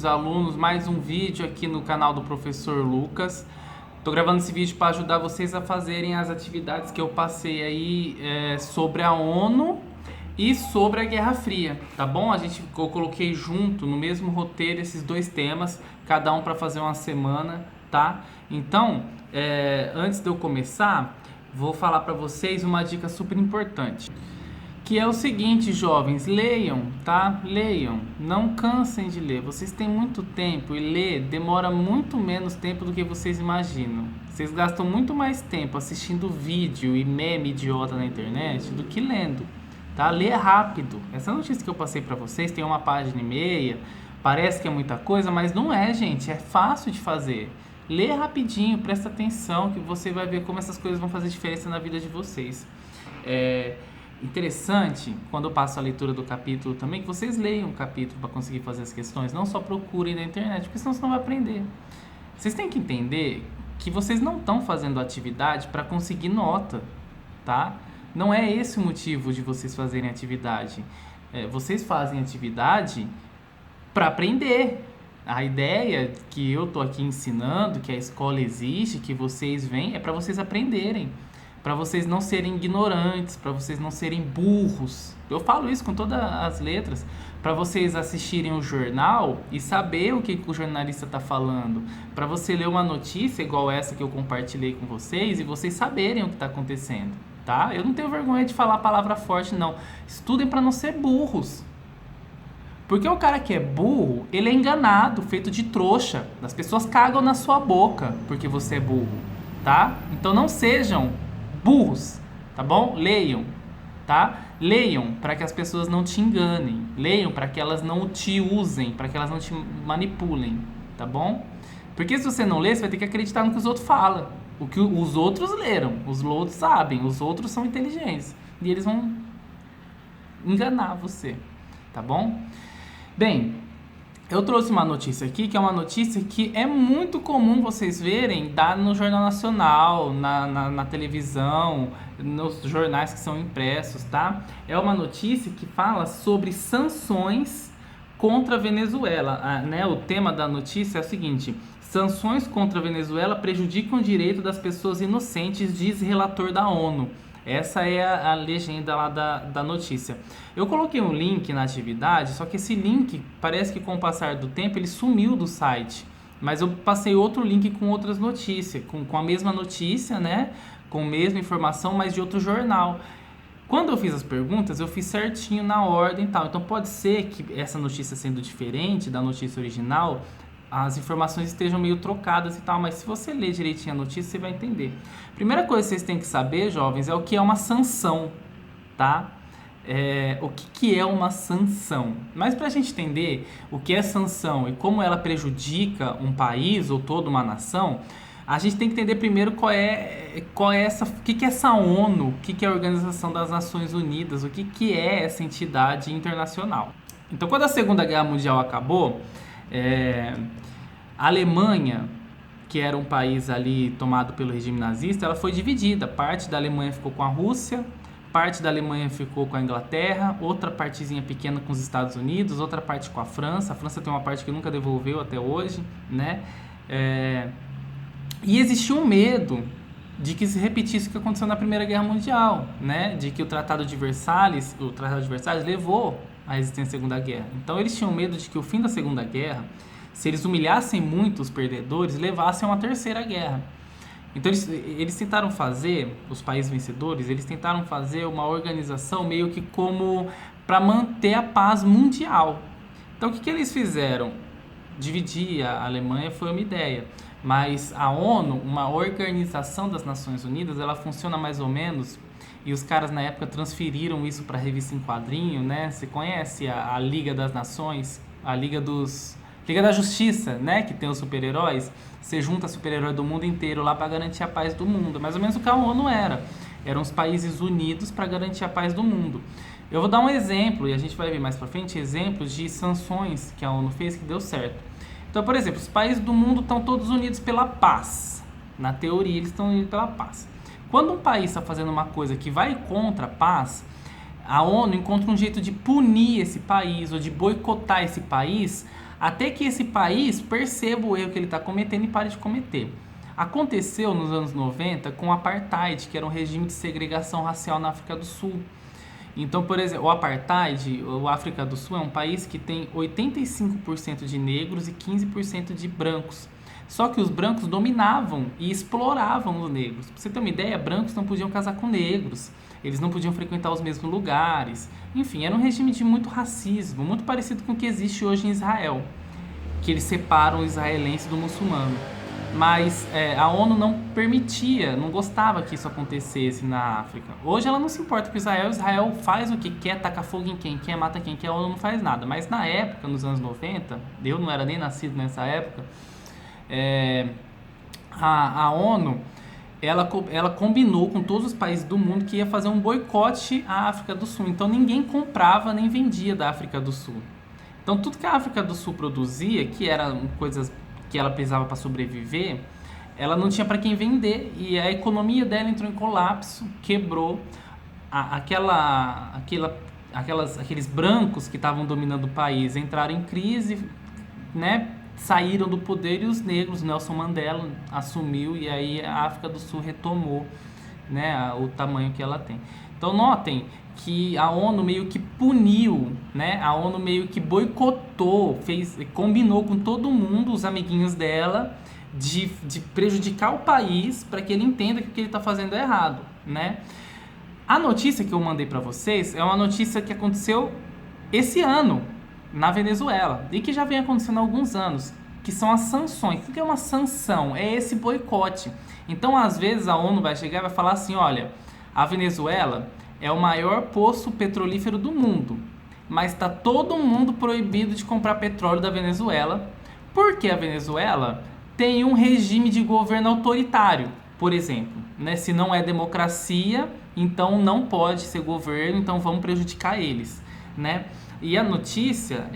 queridos alunos, mais um vídeo aqui no canal do Professor Lucas. Estou gravando esse vídeo para ajudar vocês a fazerem as atividades que eu passei aí sobre a ONU e sobre a Guerra Fria, tá bom? Eu coloquei junto no mesmo roteiro esses dois temas, cada um para fazer uma semana, tá? Então, antes de eu começar, vou falar para vocês uma dica super importante. Que é o seguinte, jovens, leiam, tá? Leiam, não cansem de ler. Vocês têm muito tempo e ler demora muito menos tempo do que vocês imaginam. Vocês gastam muito mais tempo assistindo vídeo e meme idiota na internet do que lendo, tá? Ler é rápido. Essa notícia que eu passei pra vocês tem 1,5 páginas, parece que é muita coisa, mas não é, gente, é fácil de fazer. Lê rapidinho, presta atenção que você vai ver como essas coisas vão fazer diferença na vida de vocês. Interessante, quando eu passo a leitura do capítulo também, que vocês leiam o capítulo para conseguir fazer as questões, não só procurem na internet, porque senão você não vai aprender. Vocês têm que entender que vocês não estão fazendo atividade para conseguir nota, tá? Não é esse o motivo de vocês fazerem atividade. Vocês fazem atividade para aprender. A ideia que eu tô aqui ensinando, que a escola existe, que vocês vêm, é para vocês aprenderem. Para vocês não serem ignorantes, para vocês não serem burros. Eu falo isso com todas as letras. Para vocês assistirem o jornal e saber o que o jornalista está falando. Para você ler uma notícia igual essa que eu compartilhei com vocês e vocês saberem o que está acontecendo, tá? Eu não tenho vergonha de falar palavra forte, não. Estudem para não ser burros. Porque o cara que é burro, ele é enganado, feito de trouxa. As pessoas cagam na sua boca porque você é burro, tá? Então não sejam burros, tá bom? Leiam, tá? Leiam para que as pessoas não te enganem. Leiam para que elas não te usem, para que elas não te manipulem, tá bom? Porque se você não lê, você vai ter que acreditar no que os outros falam. O que os outros leram, os outros sabem, os outros são inteligentes. E eles vão enganar você, tá bom? Bem, eu trouxe uma notícia aqui, que é uma notícia que é muito comum vocês verem dar no Jornal Nacional, na televisão, nos jornais que são impressos, tá? É uma notícia que fala sobre sanções contra a Venezuela, né? O tema da notícia é o seguinte: sanções contra a Venezuela prejudicam o direito das pessoas inocentes, diz relator da ONU. Essa é a legenda lá da notícia. Eu coloquei um link na atividade, só que esse link parece que com o passar do tempo ele sumiu do site. Mas eu passei outro link com outras notícias, com a mesma notícia, né? Com a mesma informação, mas de outro jornal. Quando eu fiz as perguntas, eu fiz certinho na ordem e tal. Então pode ser que essa notícia sendo diferente da notícia original, as informações estejam meio trocadas e tal, mas se você ler direitinho a notícia, você vai entender. Primeira coisa que vocês têm que saber, jovens, é o que é uma sanção, tá? O que é uma sanção? Mas para a gente entender o que é sanção e como ela prejudica um país ou toda uma nação, a gente tem que entender primeiro o que é essa ONU, o que é a Organização das Nações Unidas, o que é essa entidade internacional. Então, quando a Segunda Guerra Mundial acabou, a Alemanha, que era um país ali tomado pelo regime nazista, ela foi dividida. Parte da Alemanha ficou com a Rússia, parte da Alemanha ficou com a Inglaterra, outra partezinha pequena com os Estados Unidos, outra parte com a França. A França tem uma parte que nunca devolveu até hoje, né? E existia um medo de que se repetisse o que aconteceu na Primeira Guerra Mundial, né? De que o Tratado de Versalhes levou à existência da Segunda Guerra. Então eles tinham medo de que o fim da Segunda Guerra, se eles humilhassem muito os perdedores, levassem a uma terceira guerra. Então eles tentaram fazer, os países vencedores, eles tentaram fazer uma organização meio que como para manter a paz mundial. Então o que eles fizeram? Dividir a Alemanha foi uma ideia, mas a ONU, uma organização das Nações Unidas, ela funciona mais ou menos, e os caras na época transferiram isso para a revista em quadrinho, né? Você conhece a Liga das Nações, a Liga da Justiça, né? Que tem os super-heróis. Você junta super-herói do mundo inteiro lá para garantir a paz do mundo. Mais ou menos o que a ONU era. Eram os países unidos para garantir a paz do mundo. Eu vou dar um exemplo, e a gente vai ver mais para frente, exemplos de sanções que a ONU fez que deu certo. Então, por exemplo, os países do mundo estão todos unidos pela paz. Na teoria, eles estão unidos pela paz. Quando um país está fazendo uma coisa que vai contra a paz, a ONU encontra um jeito de punir esse país ou de boicotar esse país até que esse país perceba o erro que ele está cometendo e pare de cometer. Aconteceu nos anos 90 com o Apartheid, que era um regime de segregação racial na África do Sul. Então, por exemplo, o Apartheid, o África do Sul é um país que tem 85% de negros e 15% de brancos. Só que os brancos dominavam e exploravam os negros. Pra você ter uma ideia, brancos não podiam casar com negros, eles não podiam frequentar os mesmos lugares. Enfim, era um regime de muito racismo, muito parecido com o que existe hoje em Israel, que eles separam o israelense do muçulmano. Mas a ONU não permitia, não gostava que isso acontecesse na África. Hoje ela não se importa com Israel, Israel faz o que quer, taca fogo em quem quer, mata quem quer, a ONU não faz nada. Mas na época, nos anos 90, eu não era nem nascido nessa época, a ONU ela combinou com todos os países do mundo que ia fazer um boicote à África do Sul. Então ninguém comprava nem vendia da África do Sul. Então tudo que a África do Sul produzia, que eram coisas que ela precisava para sobreviver, ela não tinha para quem vender e a economia dela entrou em colapso, quebrou. Aqueles brancos que estavam dominando o país entraram em crise, né? Saíram do poder e os negros, Nelson Mandela assumiu e aí a África do Sul retomou, né, o tamanho que ela tem. Então notem que a ONU meio que puniu, né? A ONU meio que boicotou, combinou com todo mundo, os amiguinhos dela, de prejudicar o país para que ele entenda que o que ele está fazendo é errado, né? A notícia que eu mandei para vocês é uma notícia que aconteceu esse ano na Venezuela e que já vem acontecendo há alguns anos, que são as sanções. O que é uma sanção? É esse boicote. Então, às vezes, a ONU vai chegar e vai falar assim, olha, a Venezuela é o maior poço petrolífero do mundo, mas está todo mundo proibido de comprar petróleo da Venezuela, porque a Venezuela tem um regime de governo autoritário, por exemplo, né? Se não é democracia, então não pode ser governo, então vamos prejudicar eles, né? E a notícia,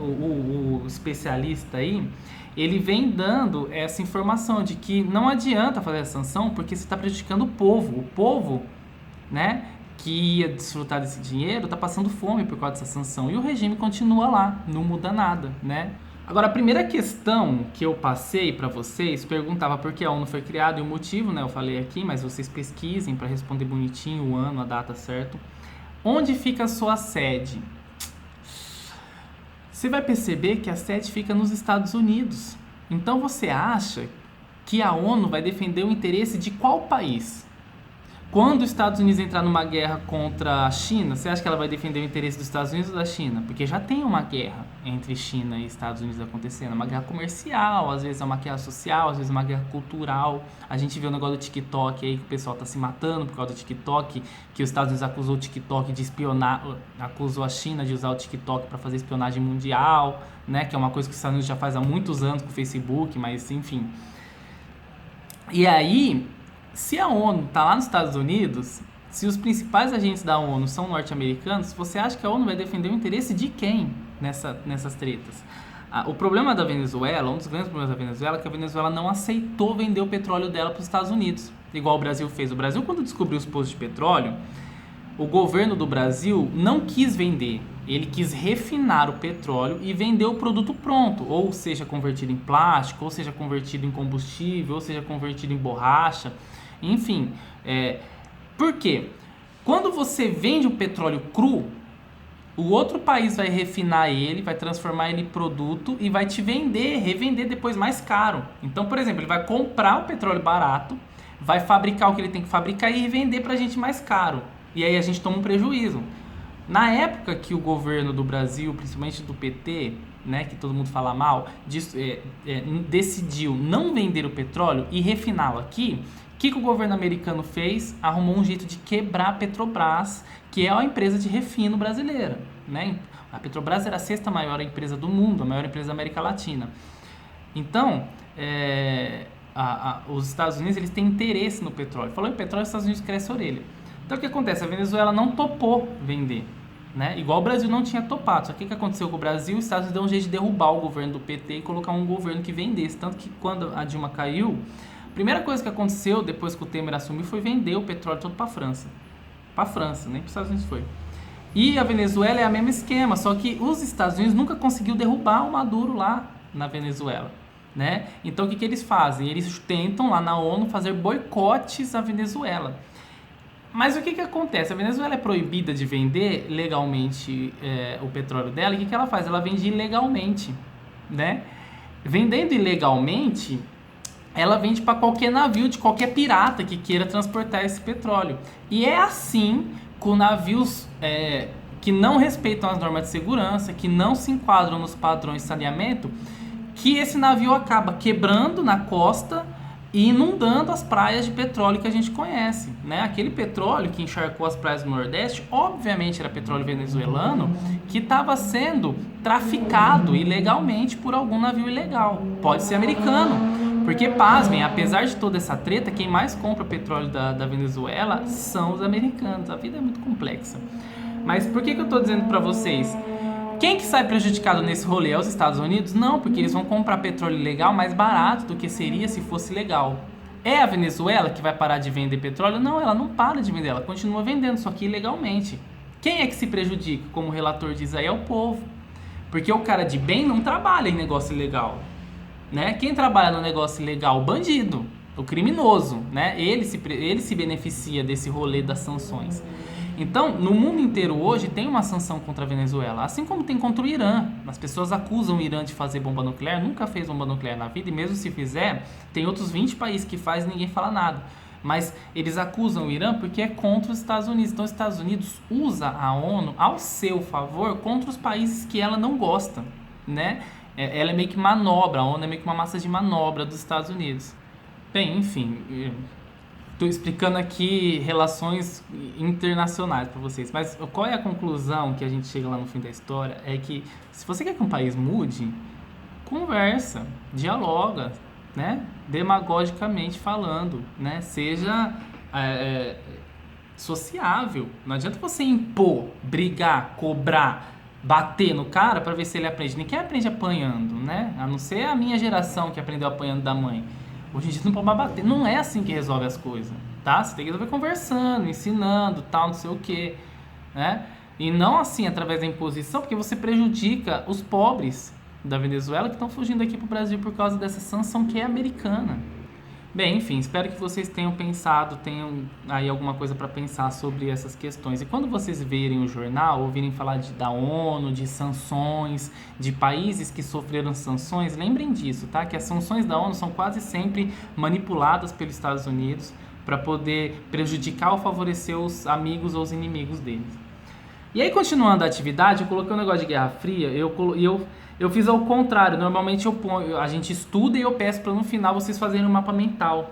o especialista aí, ele vem dando essa informação de que não adianta fazer a sanção porque você está prejudicando o povo, né, que ia desfrutar desse dinheiro, está passando fome por causa dessa sanção e o regime continua lá, não muda nada, né? Agora, a primeira questão que eu passei para vocês perguntava por que a ONU foi criada e o motivo, né? Eu falei aqui, mas vocês pesquisem para responder bonitinho o ano, a data certo. Onde fica a sua sede? Você vai perceber que a sede fica nos Estados Unidos. Então você acha que a ONU vai defender o interesse de qual país? Quando os Estados Unidos entrar numa guerra contra a China, você acha que ela vai defender o interesse dos Estados Unidos ou da China? Porque já tem uma guerra entre China e Estados Unidos acontecendo. Uma guerra comercial, às vezes é uma guerra social, às vezes é uma guerra cultural. A gente vê o negócio do TikTok aí, que o pessoal tá se matando por causa do TikTok, que os Estados Unidos acusou o TikTok de espionar, acusou a China de usar o TikTok para fazer espionagem mundial, né? Que é uma coisa que os Estados Unidos já faz há muitos anos com o Facebook, mas enfim. E aí, se a ONU está lá nos Estados Unidos, se os principais agentes da ONU são norte-americanos, você acha que a ONU vai defender o interesse de quem nessas tretas? O problema da Venezuela, um dos grandes problemas da Venezuela, é que a Venezuela não aceitou vender o petróleo dela para os Estados Unidos, igual o Brasil fez. O Brasil, quando descobriu os poços de petróleo, o governo do Brasil não quis vender, ele quis refinar o petróleo e vender o produto pronto, ou seja, convertido em plástico, ou seja, convertido em combustível, ou seja, convertido em borracha. Enfim, por quê? Quando você vende o petróleo cru, o outro país vai refinar ele, vai transformar ele em produto e vai te revender depois mais caro. Então, por exemplo, ele vai comprar o petróleo barato, vai fabricar o que ele tem que fabricar e revender pra gente mais caro. E aí a gente toma um prejuízo. Na época que o governo do Brasil, principalmente do PT, né, que todo mundo fala mal, decidiu não vender o petróleo e refiná-lo aqui, o que o governo americano fez? Arrumou um jeito de quebrar a Petrobras, que é a empresa de refino brasileira, né? A Petrobras era a sexta maior empresa do mundo, a maior empresa da América Latina. Então, os Estados Unidos eles têm interesse no petróleo. Falou em petróleo, os Estados Unidos cresce a orelha. Então, o que acontece? A Venezuela não topou vender, né? Igual o Brasil não tinha topado. Só que o que aconteceu com o Brasil? Os Estados Unidos deu um jeito de derrubar o governo do PT e colocar um governo que vendesse. Tanto que quando a Dilma caiu, a primeira coisa que aconteceu depois que o Temer assumiu foi vender o petróleo todo para a França. Para a França, nem para os Estados Unidos foi. E a Venezuela é o mesmo esquema, só que os Estados Unidos nunca conseguiu derrubar o Maduro lá na Venezuela, né? Então o que eles fazem? Eles tentam lá na ONU fazer boicotes à Venezuela. Mas o que acontece? A Venezuela é proibida de vender legalmente o petróleo dela, e o que ela faz? Ela vende ilegalmente, né? Vendendo ilegalmente, ela vende para qualquer navio de qualquer pirata que queira transportar esse petróleo. E é assim com navios que não respeitam as normas de segurança, que não se enquadram nos padrões de saneamento, que esse navio acaba quebrando na costa e inundando as praias de petróleo que a gente conhece, né? Aquele petróleo que encharcou as praias do Nordeste, obviamente era petróleo venezuelano que estava sendo traficado ilegalmente por algum navio ilegal. Pode ser americano, porque, pasmem, apesar de toda essa treta, quem mais compra petróleo da Venezuela são os americanos. A vida é muito complexa. Mas por que eu estou dizendo para vocês? Quem que sai prejudicado nesse rolê? É os Estados Unidos? Não, porque eles vão comprar petróleo ilegal mais barato do que seria se fosse legal. É a Venezuela que vai parar de vender petróleo? Não, ela não para de vender, ela continua vendendo, só que ilegalmente. Quem é que se prejudica? Como o relator diz aí, é o povo. Porque o cara de bem não trabalha em negócio ilegal, né? Quem trabalha no negócio ilegal? O bandido, o criminoso, né? Ele se beneficia desse rolê das sanções. Então, no mundo inteiro hoje tem uma sanção contra a Venezuela, assim como tem contra o Irã. As pessoas acusam o Irã de fazer bomba nuclear, nunca fez bomba nuclear na vida, e mesmo se fizer, tem outros 20 países que faz e ninguém fala nada. Mas eles acusam o Irã porque é contra os Estados Unidos. Então, os Estados Unidos usa a ONU ao seu favor contra os países que ela não gosta, né? Ela é meio que manobra, a ONU é meio que uma massa de manobra dos Estados Unidos. Bem, enfim, estou explicando aqui relações internacionais para vocês, mas qual é a conclusão que a gente chega lá no fim da história? É que se você quer que um país mude, conversa, dialoga, né? Demagogicamente falando, né? Seja sociável. Não adianta você impor, brigar, cobrar, bater no cara para ver se ele aprende. Ninguém aprende apanhando, né? A não ser a minha geração que aprendeu apanhando da mãe. Hoje em dia não pode mais bater. Não é assim que resolve as coisas, tá? Você tem que resolver conversando, ensinando, tal, não sei o quê, né? E não assim através da imposição, porque você prejudica os pobres da Venezuela que estão fugindo aqui pro Brasil por causa dessa sanção que é americana. Bem, enfim, espero que vocês tenham pensado, tenham aí alguma coisa para pensar sobre essas questões. E quando vocês verem o jornal, ouvirem falar da ONU, de sanções, de países que sofreram sanções, lembrem disso, tá? Que as sanções da ONU são quase sempre manipuladas pelos Estados Unidos para poder prejudicar ou favorecer os amigos ou os inimigos deles. E aí, continuando a atividade, eu coloquei um negócio de Guerra Fria, eu fiz ao contrário. Normalmente a gente estuda e eu peço para no final vocês fazerem um mapa mental.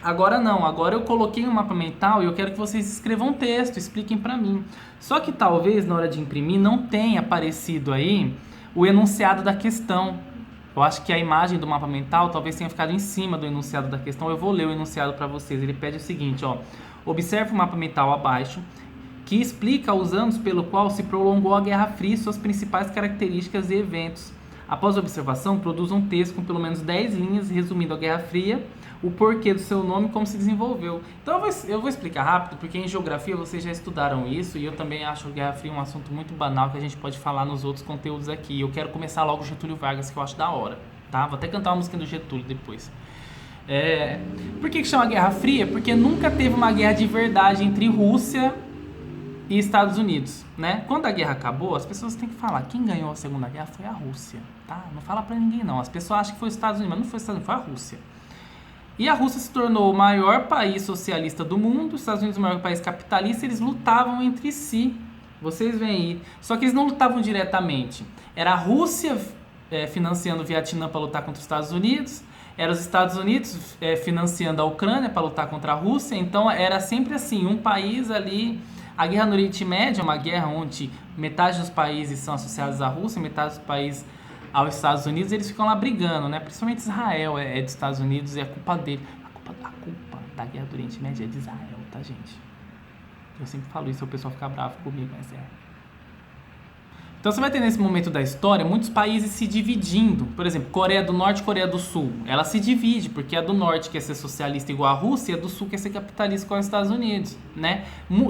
Agora não, agora eu coloquei um mapa mental e eu quero que vocês escrevam um texto, expliquem para mim. Só que talvez na hora de imprimir não tenha aparecido aí o enunciado da questão. Eu acho que a imagem do mapa mental talvez tenha ficado em cima do enunciado da questão. Eu vou ler o enunciado para vocês. Ele pede o seguinte, ó: observe o mapa mental abaixo, que explica os anos pelo qual se prolongou a Guerra Fria e suas principais características e eventos. Após a observação, produza um texto com pelo menos 10 linhas resumindo a Guerra Fria, o porquê do seu nome e como se desenvolveu. Então eu vou explicar rápido, porque em geografia vocês já estudaram isso, e eu também acho a Guerra Fria um assunto muito banal que a gente pode falar nos outros conteúdos aqui. Eu quero começar logo o Getúlio Vargas, que eu acho da hora, tá? Vou até cantar uma música do Getúlio depois. Por que chama Guerra Fria? Porque nunca teve uma guerra de verdade entre Rússia e Estados Unidos, né? Quando a guerra acabou, as pessoas têm que falar, quem ganhou a Segunda Guerra foi a Rússia, tá? Não fala pra ninguém não, as pessoas acham que foi os Estados Unidos, mas não foi os Estados Unidos, foi a Rússia. E a Rússia se tornou o maior país socialista do mundo, os Estados Unidos o maior país capitalista, eles lutavam entre si, vocês veem aí. Só que eles não lutavam diretamente, era a Rússia financiando o Vietnã para lutar contra os Estados Unidos, era os Estados Unidos financiando a Ucrânia para lutar contra a Rússia, então era sempre assim, um país ali. A guerra no Oriente Médio é uma guerra onde metade dos países são associados à Rússia, metade dos países aos Estados Unidos, eles ficam lá brigando, né? Principalmente Israel é dos Estados Unidos e a culpa dele. A culpa da guerra do Oriente Médio é de Israel, tá, gente? Eu sempre falo isso, o pessoal fica bravo comigo, mas Então você vai ter nesse momento da história muitos países se dividindo. Por exemplo, Coreia do Norte e Coreia do Sul. Ela se divide, porque a do Norte quer ser socialista igual a Rússia e a do Sul quer ser capitalista igual aos Estados Unidos, né?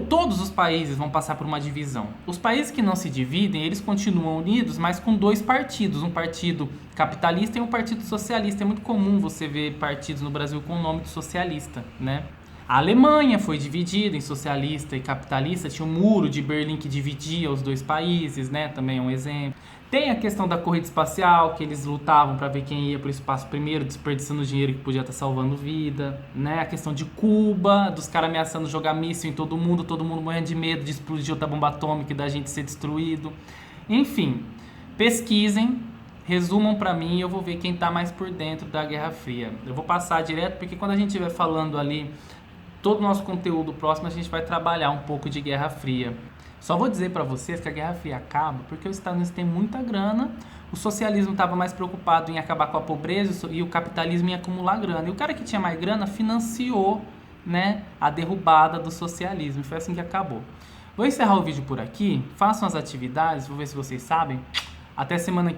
Todos os países vão passar por uma divisão. Os países que não se dividem, eles continuam unidos, mas com dois partidos. Um partido capitalista e um partido socialista. É muito comum você ver partidos no Brasil com o nome de socialista, né? A Alemanha foi dividida em socialista e capitalista, tinha o muro de Berlim que dividia os dois países, né? Também é um exemplo. Tem a questão da corrida espacial, que eles lutavam para ver quem ia para o espaço primeiro, desperdiçando dinheiro que podia estar salvando vida, né? A questão de Cuba, dos caras ameaçando jogar míssil em todo mundo morrendo de medo de explodir outra bomba atômica e da gente ser destruído. Enfim, pesquisem, resumam para mim e eu vou ver quem tá mais por dentro da Guerra Fria. Eu vou passar direto porque quando a gente estiver falando ali todo o nosso conteúdo próximo, a gente vai trabalhar um pouco de Guerra Fria. Só vou dizer para vocês que a Guerra Fria acaba porque os Estados Unidos têm muita grana, o socialismo estava mais preocupado em acabar com a pobreza e o capitalismo em acumular grana. E o cara que tinha mais grana financiou, né, a derrubada do socialismo. Foi assim que acabou. Vou encerrar o vídeo por aqui, façam as atividades, vou ver se vocês sabem. Até semana que